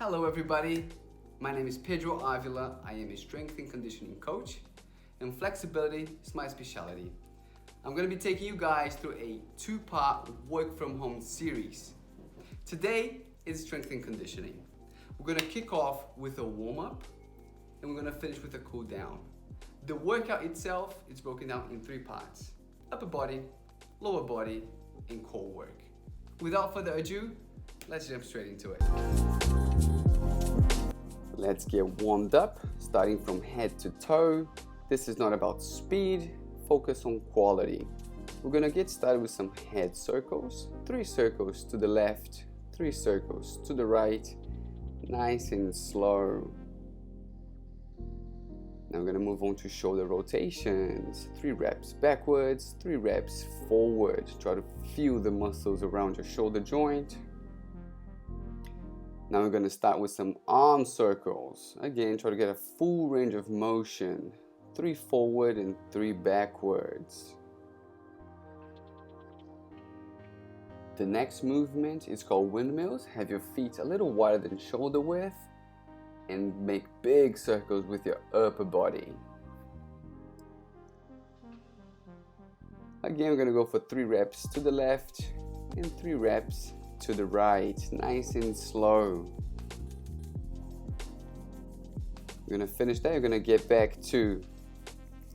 Hello everybody, my name is Pedro Avila. I am a strength and conditioning coach and flexibility is my specialty. I'm going to be taking you guys through a two-part work from home series. Today is strength and conditioning. We're going to kick off with a warm-up and we're going to finish with a cool down. The workout itself is broken down in three parts: upper body, lower body, and core work. Without further ado, let's jump straight into it. Let's get warmed up, starting from head to toe. This is not about speed, focus on quality. We're gonna get started with some head circles. 3 circles to the left, 3 circles to the right, nice and slow. Now we're gonna move on to shoulder rotations. 3 reps backwards, 3 reps forward. Try to feel the muscles around your shoulder joint. Now we're going to start with some arm circles. Again, try to get a full range of motion. 3 forward and 3 backwards. The next movement is called windmills. Have your feet a little wider than shoulder width and make big circles with your upper body. Again, we're going to go for 3 reps to the left and 3 reps to the right, nice and slow. You're gonna finish that. You're gonna get back to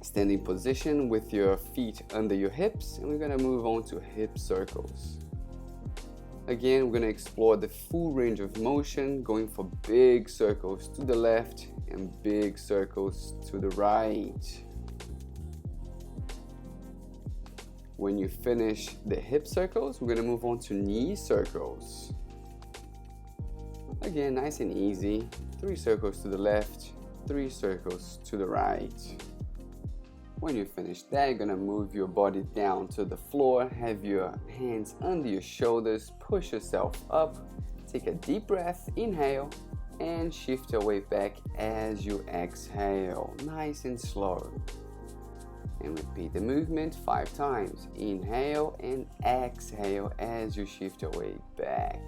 standing position with your feet under your hips, and we're gonna move on to hip circles. Again, we're gonna explore the full range of motion, going for big circles to the left and big circles to the right. When you finish the hip circles, we're going to move on to knee circles. Again, nice and easy. 3 circles to the left, 3 circles to the right. When you finish that, you're going to move your body down to the floor. Have your hands under your shoulders. Push yourself up. Take a deep breath. Inhale and shift your weight back as you exhale. Nice and slow. And repeat the movement 5 times. Inhale and exhale as you shift your weight back.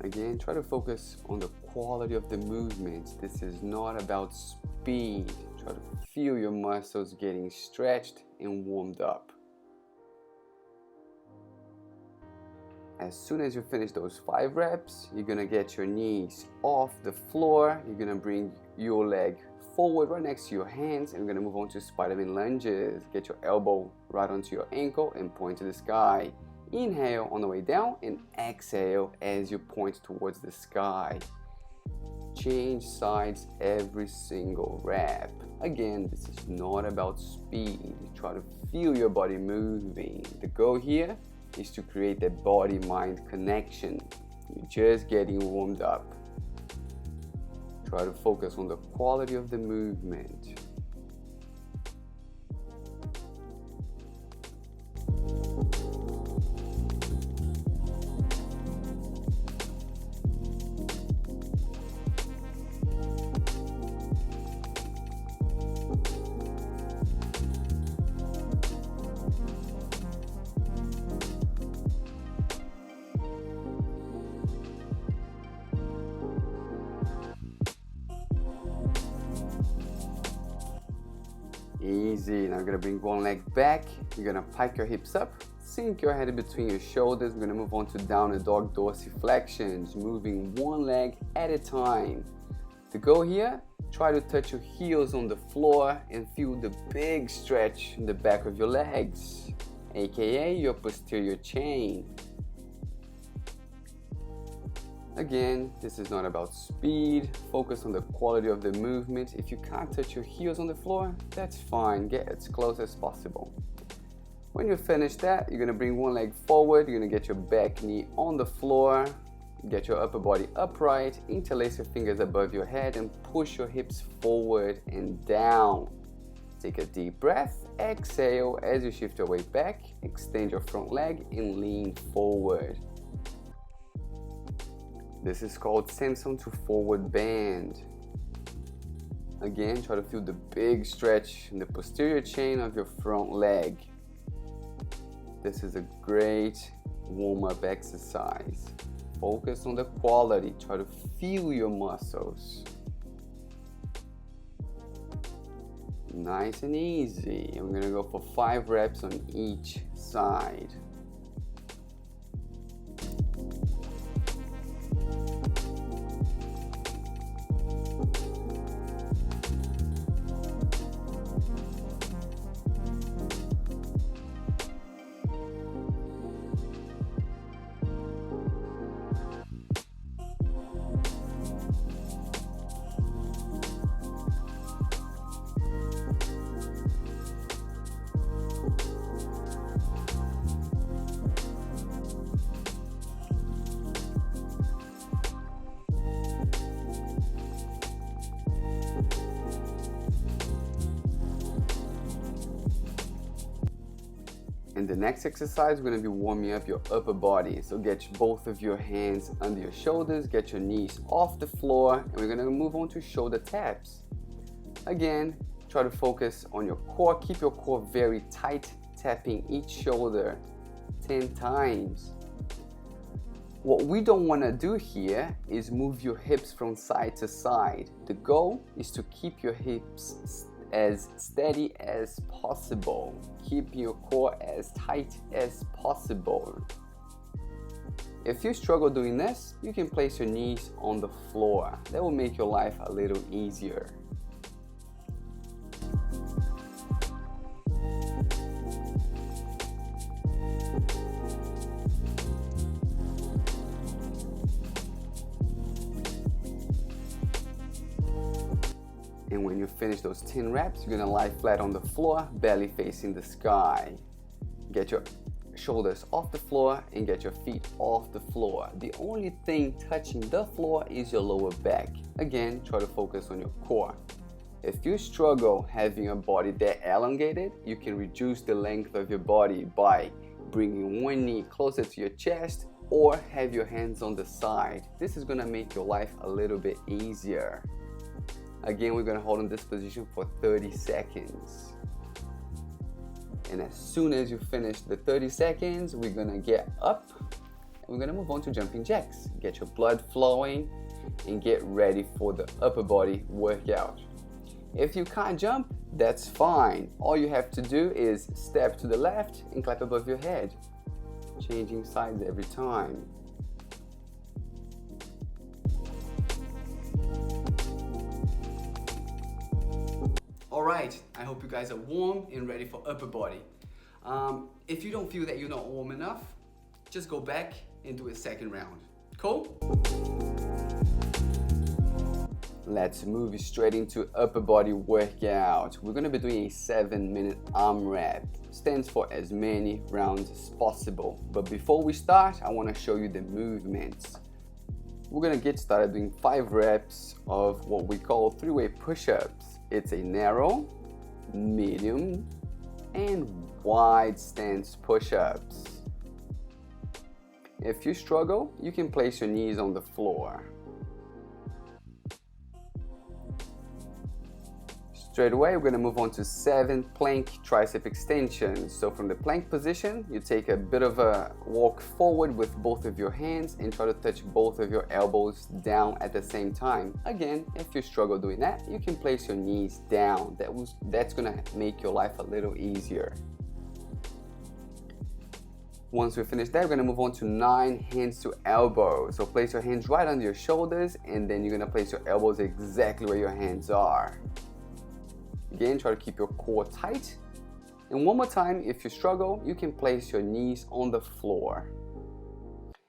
Again, try to focus on the quality of the movement. This is not about speed. Try to feel your muscles getting stretched and warmed up. As soon as you finish those 5 reps, you're gonna get your knees off the floor. You're gonna bring your leg forward right next to your hands, and we're gonna move on to Spider-Man lunges. Get your elbow right onto your ankle and point to the sky. Inhale on the way down and exhale as you point towards the sky. Change sides every single rep. Again, this is not about speed. Try to feel your body moving. The goal here is to create that body-mind connection. You're just getting warmed up. Try to focus on the quality of the movement. Easy. Now you're gonna bring one leg back. You're gonna pike your hips up, sink your head in between your shoulders. We're gonna move on to downward dog dorsiflexions, moving one leg at a time. To go here, try to touch your heels on the floor and feel the big stretch in the back of your legs, aka your posterior chain. Again, this is not about speed. Focus on the quality of the movement. If you can't touch your heels on the floor, that's fine. Get as close as possible. When you finish that, you're gonna bring one leg forward. You're gonna get your back knee on the floor. Get your upper body upright. Interlace your fingers above your head and push your hips forward and down. Take a deep breath. Exhale as you shift your weight back. Extend your front leg and lean forward. This is called Samson to forward bend. Again, try to feel the big stretch in the posterior chain of your front leg. This is a great warm-up exercise. Focus on the quality. Try to feel your muscles. Nice and easy. And we're gonna go for 5 reps on each side. In the next exercise, we're going to be warming up your upper body. So get both of your hands under your shoulders, get your knees off the floor, and we're going to move on to shoulder taps. Again, try to focus on your core. Keep your core very tight, tapping each shoulder 10 times. What we don't want to do here is move your hips from side to side. The goal is to keep your hips as steady as possible. Keep your core as tight as possible. If you struggle doing this, you can place your knees on the floor. That will make your life a little easier. And when you finish those 10 reps, you're gonna lie flat on the floor, belly facing the sky. Get your shoulders off the floor and get your feet off the floor. The only thing touching the floor is your lower back. Again, try to focus on your core. If you struggle having a body that elongated, you can reduce the length of your body by bringing one knee closer to your chest or have your hands on the side. This is gonna make your life a little bit easier. Again, we're going to hold in this position for 30 seconds. And as soon as you finish the 30 seconds, we're going to get up and we're going to move on to jumping jacks. Get your blood flowing and get ready for the upper body workout. If you can't jump, that's fine. All you have to do is step to the left and clap above your head, changing sides every time. Alright, I hope you guys are warm and ready for upper body. If you don't feel that you're not warm enough, just go back and do a second round. Cool? Let's move straight into upper body workout. We're going to be doing a 7-minute arm rep. Stands for as many rounds as possible. But before we start, I want to show you the movements. We're going to get started doing 5 reps of what we call 3-way push-ups. It's a narrow, medium, and wide stance push-ups. If you struggle, you can place your knees on the floor. Straight away, we're going to move on to 7 plank tricep extensions. So from the plank position, you take a bit of a walk forward with both of your hands and try to touch both of your elbows down at the same time. Again, if you struggle doing that, you can place your knees down. That's going to make your life a little easier. Once we finish that, we're going to move on to 9 hands to elbows. So place your hands right under your shoulders and then you're going to place your elbows exactly where your hands are. Again, try to keep your core tight. And one more time, if you struggle, you can place your knees on the floor.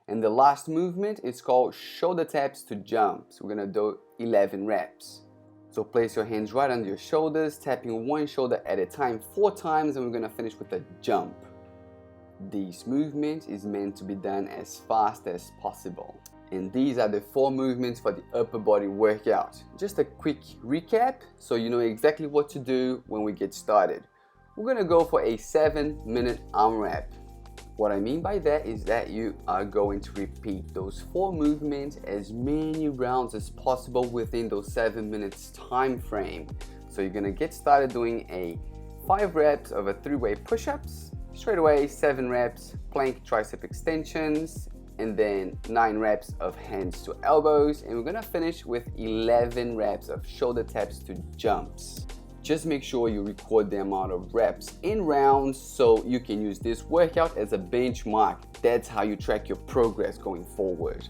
And the last movement is called shoulder taps to jumps. We're gonna do 11 reps. So place your hands right under your shoulders, tapping one shoulder at a time 4 times, and we're gonna finish with a jump. This movement is meant to be done as fast as possible. And these are the 4 movements for the upper body workout. Just a quick recap so you know exactly what to do when we get started. We're gonna go for a 7-minute arm rep. What I mean by that is that you are going to repeat those 4 movements as many rounds as possible within those 7 minutes time frame. So you're gonna get started doing a 5 reps of a 3-way push-ups, Straight away, 7 reps plank tricep extensions, and then 9 reps of hands to elbows, and we're gonna finish with 11 reps of shoulder taps to jumps. Just make sure you record the amount of reps in rounds so you can use this workout as a benchmark. That's how you track your progress going forward.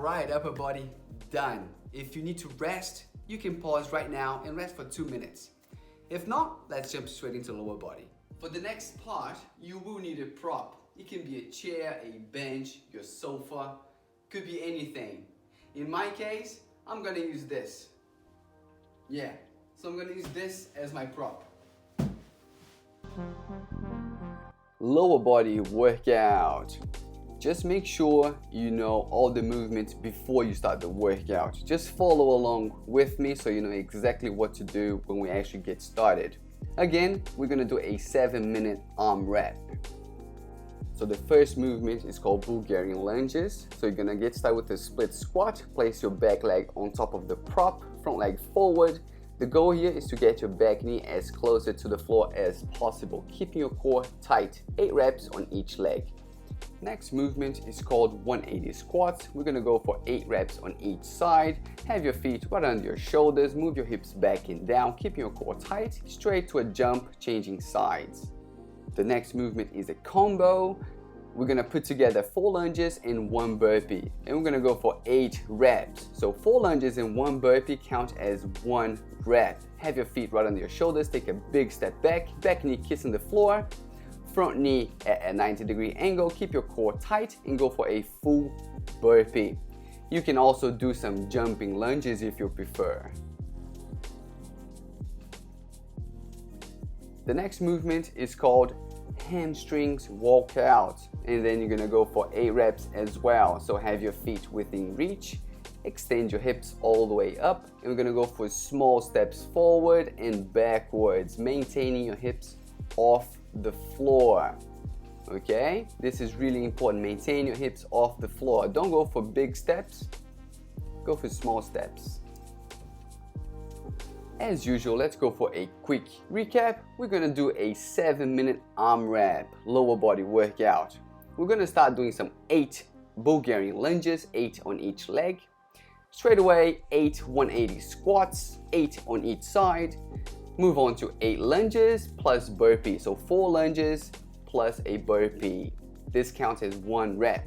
right, upper body done. If you need to rest, you can pause right now and rest for 2 minutes. If not, let's jump straight into lower body. For the next part, you will need a prop. It can be a chair, a bench, your sofa, could be anything. In my case, I'm gonna use this. Yeah, so I'm gonna use this as my prop. Lower body workout. Just make sure you know all the movements before you start the workout. Just follow along with me so you know exactly what to do when we actually get started. Again, we're gonna do a 7-minute arm rep. So the first movement is called Bulgarian lunges. So you're gonna get started with a split squat. Place your back leg on top of the prop, front leg forward. The goal here is to get your back knee as closer to the floor as possible, keeping your core tight. 8 reps on each leg. Next movement is called 180 squats. We're gonna go for 8 reps on each side. Have your feet right under your shoulders, move your hips back and down, keeping your core tight, straight to a jump, changing sides. The next movement is a combo. We're gonna put together 4 lunges and 1 burpee, and we're gonna go for 8 reps. So 4 lunges and 1 burpee count as 1 rep. Have your feet right under your shoulders, take a big step back knee kissing the floor, front knee at a 90-degree angle, keep your core tight and go for a full burpee. You can also do some jumping lunges if you prefer. The next movement is called hamstrings walkout, and then you're gonna go for 8 reps as well. So have your feet within reach, extend your hips all the way up, and we're gonna go for small steps forward and backwards, maintaining your hips off the floor. Okay, this is really important. Maintain your hips off the floor. Don't go for big steps, go for small steps. As usual, let's go for a quick recap. We're gonna do a 7-minute arm rep, lower body workout. We're gonna start doing some 8 Bulgarian lunges, 8 on each leg. Straight away, 8 180 squats, 8 on each side. Move on to 8 lunges plus burpee. So 4 lunges plus a burpee. This counts as 1 rep.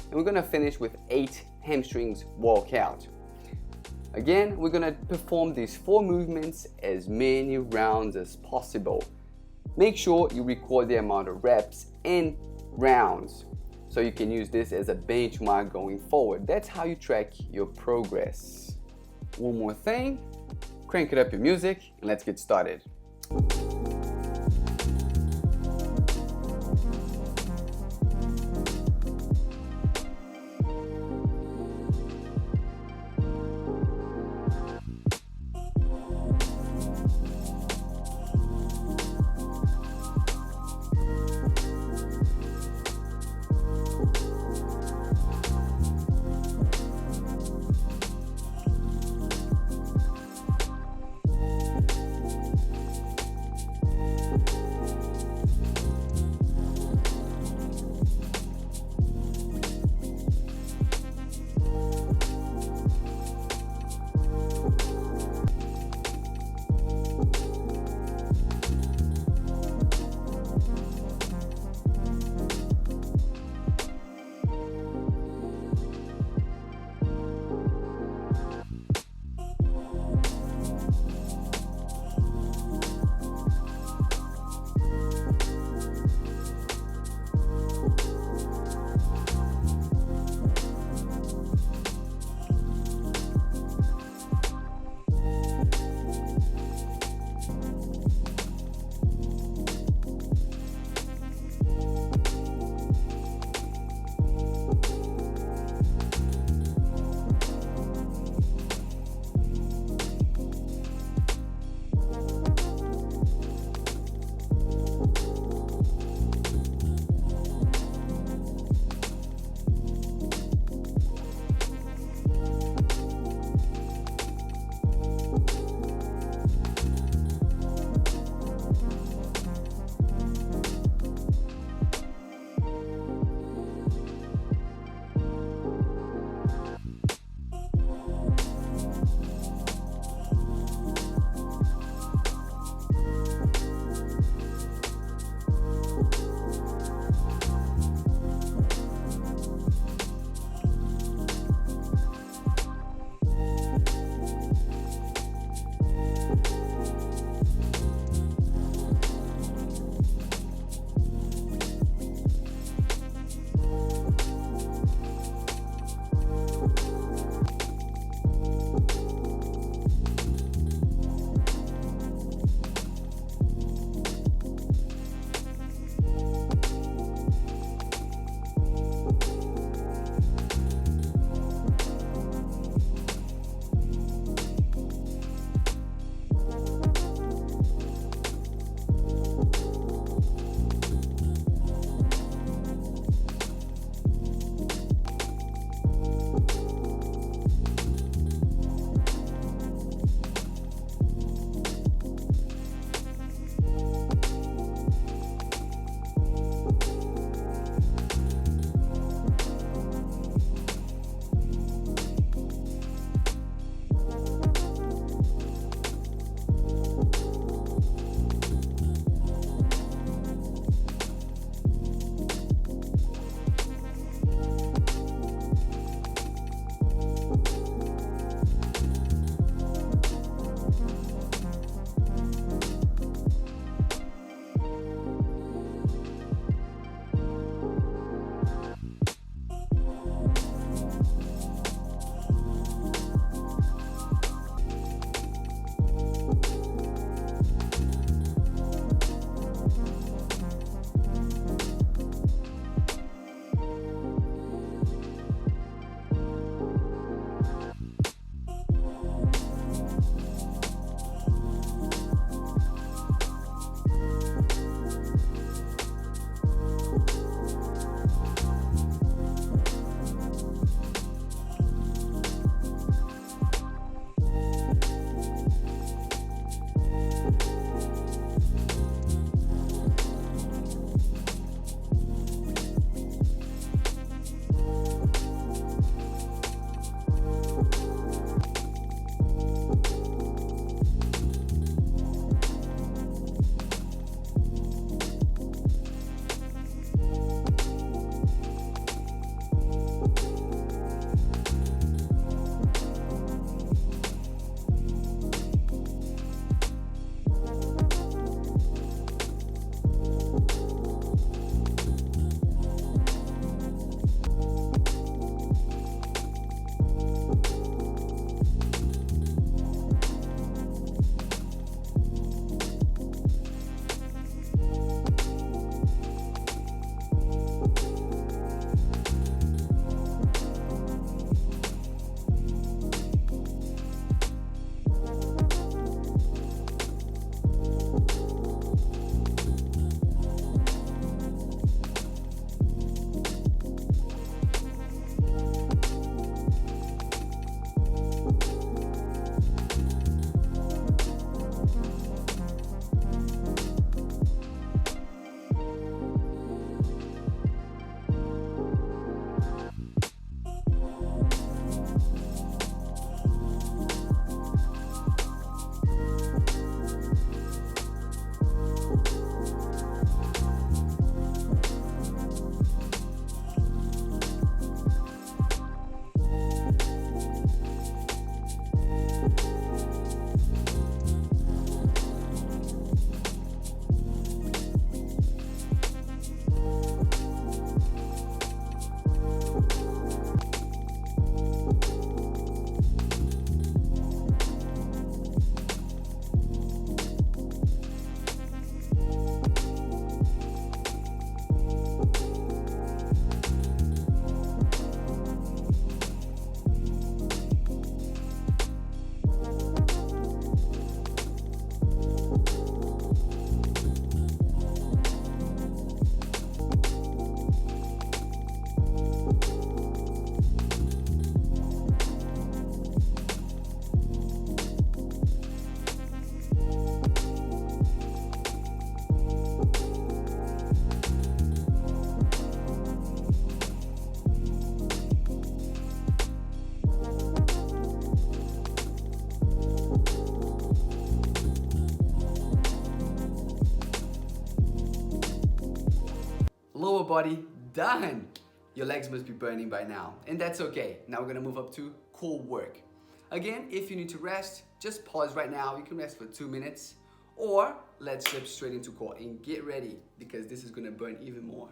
And we're gonna finish with 8 hamstrings walkout. Again, we're gonna perform these 4 movements as many rounds as possible. Make sure you record the amount of reps and rounds, so you can use this as a benchmark going forward. That's how you track your progress. One more thing, crank it up your music and let's get started. body done. Your legs must be burning by now, and that's okay. Now we're gonna move up to core work. Again, if you need to rest, just pause right now. You can rest for 2 minutes, or let's slip straight into core and get ready because this is gonna burn even more.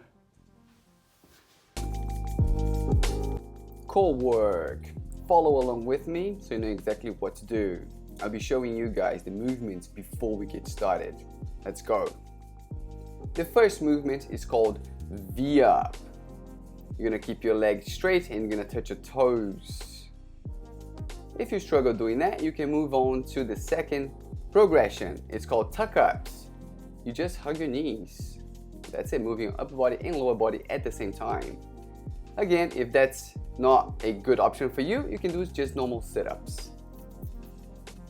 Core work. Follow along with me so you know exactly what to do. I'll be showing you guys the movements before we get started. Let's go. The first movement is called V-up. You're gonna keep your legs straight and you're gonna touch your toes. If you struggle doing that, you can move on to the second progression. It's called tuck-ups. You just hug your knees. That's it, moving your upper body and lower body at the same time. Again, if that's not a good option for you, you can do just normal sit-ups.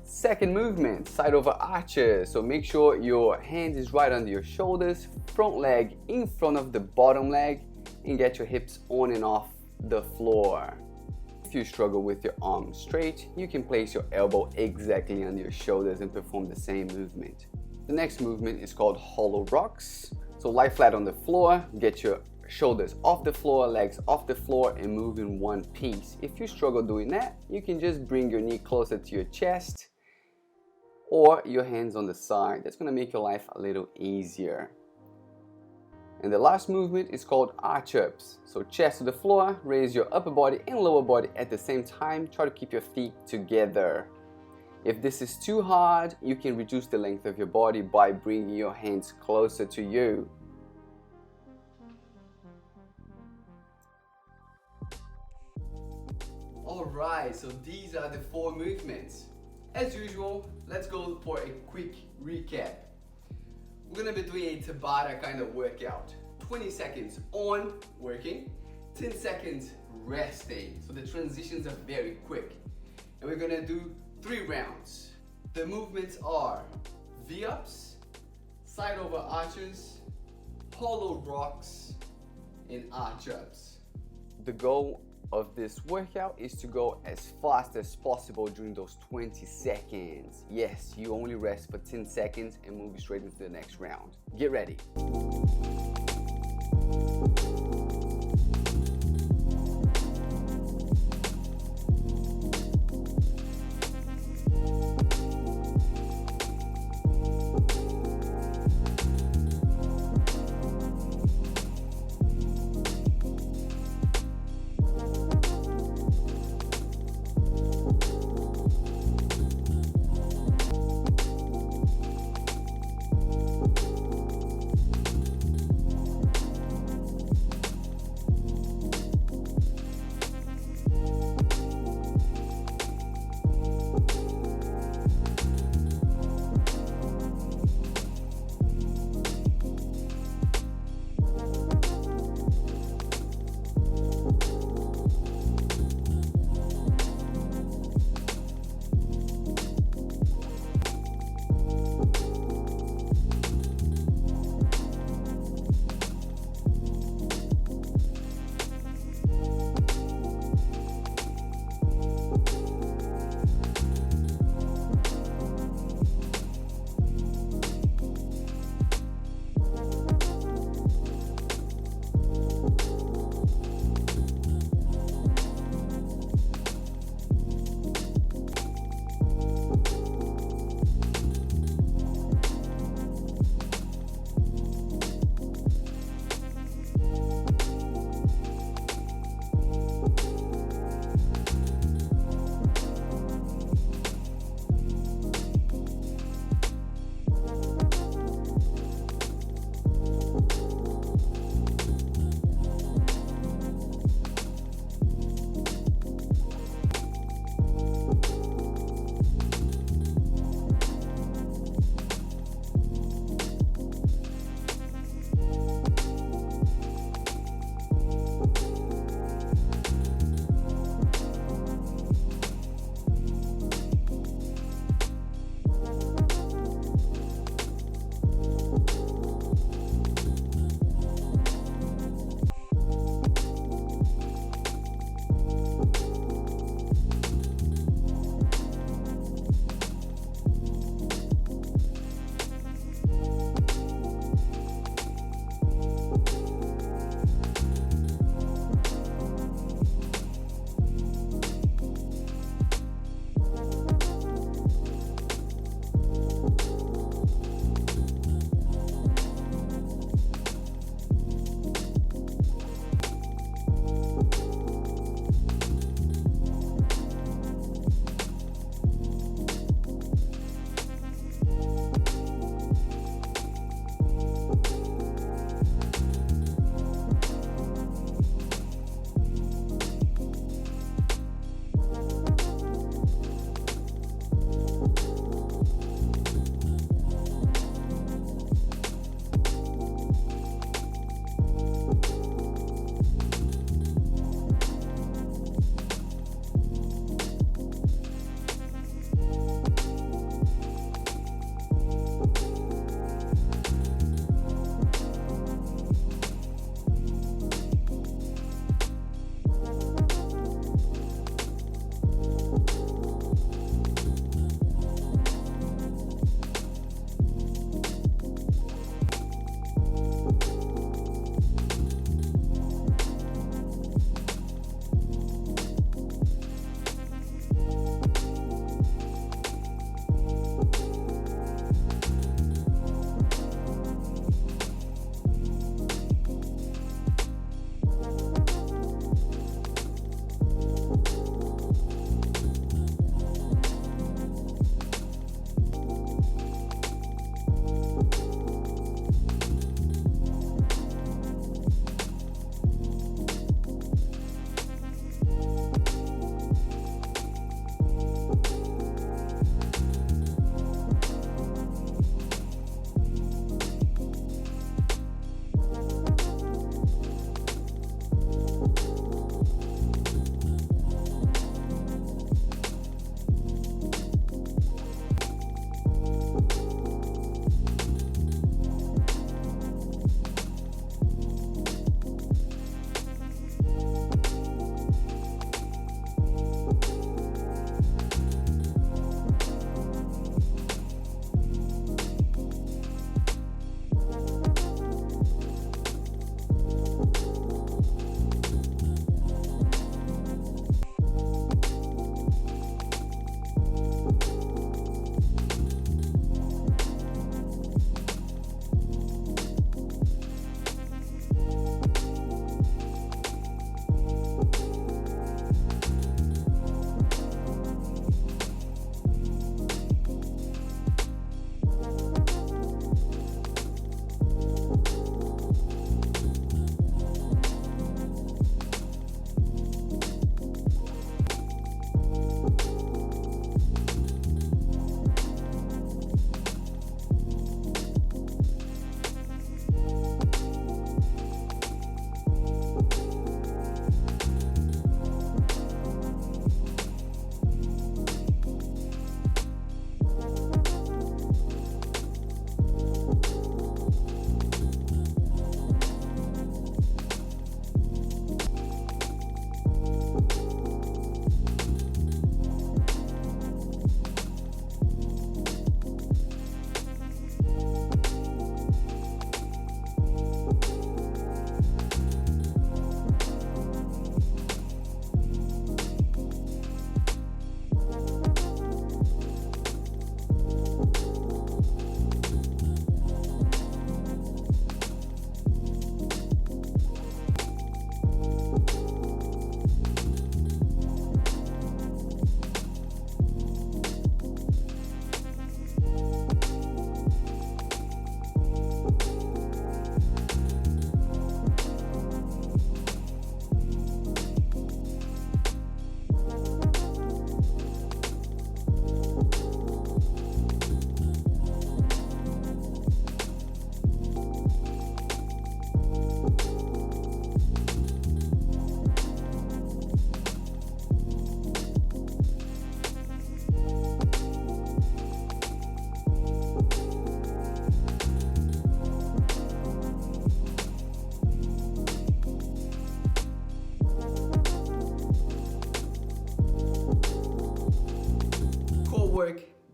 Second movement, side over arches. So make sure your hand is right under your shoulders, front leg in front of the bottom leg, and get your hips on and off the floor. If you struggle with your arms straight, you can place your elbow exactly under your shoulders and perform the same movement. The next movement is called hollow rocks. So lie flat on the floor, get your shoulders off the floor, legs off the floor, and move in one piece. If you struggle doing that, you can just bring your knee closer to your chest or your hands on the side. That's gonna make your life a little easier. And the last movement is called arch-ups. So chest to the floor, raise your upper body and lower body at the same time. Try to keep your feet together. If this is too hard, you can reduce the length of your body by bringing your hands closer to you. Alright, so these are the 4 movements. As usual, let's go for a quick recap. We're gonna be doing a Tabata kind of workout. 20 seconds on, working, 10 seconds resting. So the transitions are very quick. And we're gonna do 3 rounds. The movements are V-ups, side over arches, hollow rocks, and arch-ups. The goal of this workout is to go as fast as possible during those 20 seconds. Yes, you only rest for 10 seconds and move straight into the next round. Get ready.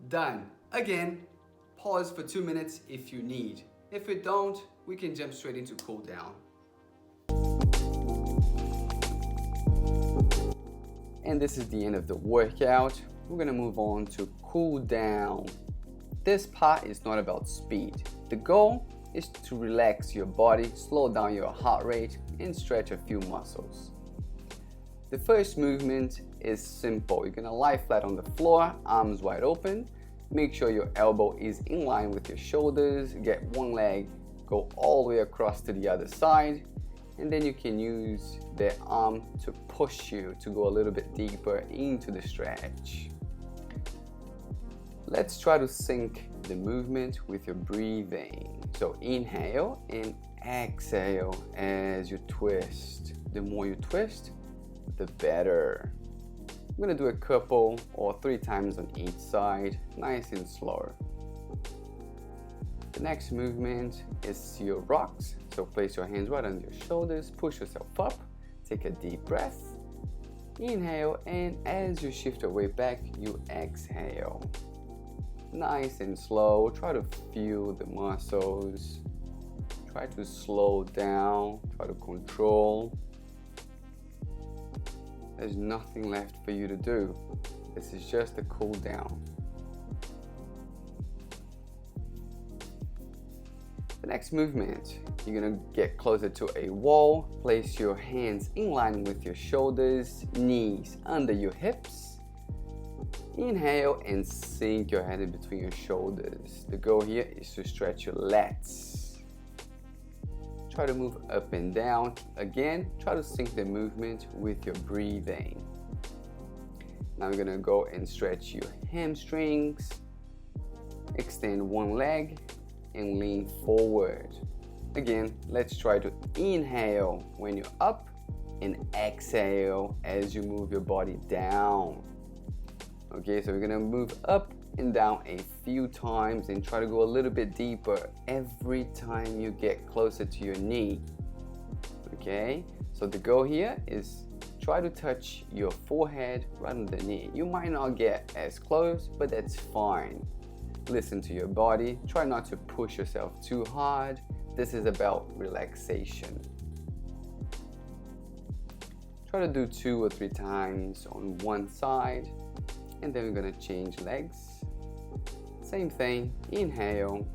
done. Again, pause for 2 minutes if you need. If you don't, we can jump straight into cool down. And this is the end of the workout. We're gonna move on to cool down. This part is not about speed. The goal is to relax your body, slow down your heart rate, and stretch a few muscles. The first movement is simple. You're gonna lie flat on the floor, arms wide open. Make sure your elbow is in line with your shoulders. Get one leg, go all the way across to the other side. And then you can use the arm to push you to go a little bit deeper into the stretch. Let's try to sync the movement with your breathing. So inhale and exhale as you twist. The more you twist, the better. I'm gonna do a couple or 3 times on each side, nice and slow. The next movement is your rocks. So place your hands right on your shoulders, push yourself up, take a deep breath, inhale, and as you shift your weight back, you exhale. Nice and slow, try to feel the muscles, try to slow down, try to control. There's nothing left for you to do. This is just a cool down. The next movement, you're gonna get closer to a wall. Place your hands in line with your shoulders, knees under your hips. Inhale and sink your head in between your shoulders. The goal here is to stretch your lats. Try to move up and down. Again, try to sync the movement with your breathing. Now you're gonna go and stretch your hamstrings. Extend one leg and lean forward. Again, let's try to inhale when you're up and exhale as you move your body down. Okay, so we're gonna move up and down a few times and try to go a little bit deeper every time you get closer to your knee. Okay, so the goal here is try to touch your forehead right on the knee. You might not get as close, but that's fine. Listen to your body. Try not to push yourself too hard. This is about relaxation. Try to do 2 or 3 times on one side. And then we're gonna change legs. Same thing, inhale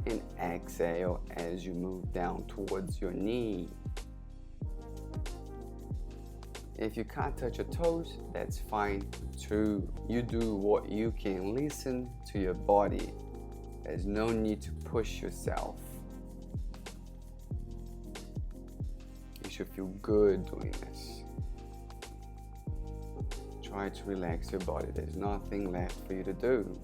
and exhale as you move down towards your knee. If you can't touch your toes, that's fine too. You do what you can. Listen to your body. There's no need to push yourself. You should feel good doing this. Try to relax your body. There's nothing left for you to do.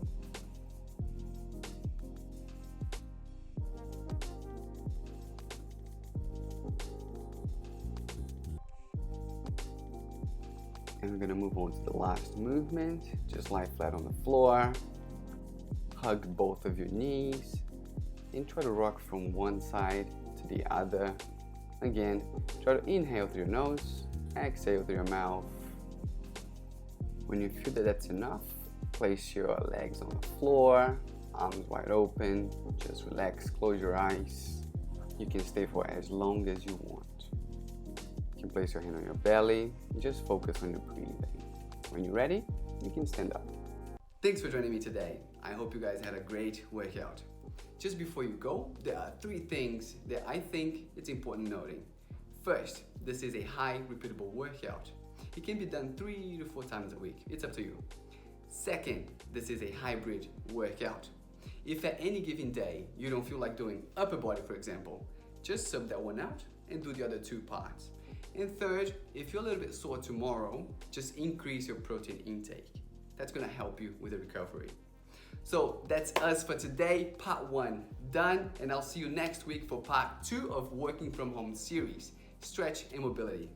And we're gonna move on to the last movement. Just lie flat on the floor. Hug both of your knees and try to rock from one side to the other. Again, try to inhale through your nose, exhale through your mouth. When you feel that that's enough, place your legs on the floor, arms wide open, just relax, close your eyes. You can stay for as long as you want. You can place your hand on your belly, and just focus on your breathing. When you're ready, you can stand up. Thanks for joining me today. I hope you guys had a great workout. Just before you go, there are 3 things that I think it's important noting. First, this is a high repeatable workout. It can be done 3 to 4 times a week. It's up to you. Second, this is a hybrid workout. If at any given day you don't feel like doing upper body, for example, just sub that one out and do the other 2 parts. And third, if you're a little bit sore tomorrow, just increase your protein intake. That's gonna help you with the recovery. So that's us for today, part 1 done, and I'll see you next week for part 2 of Working From Home series, Stretch and Mobility.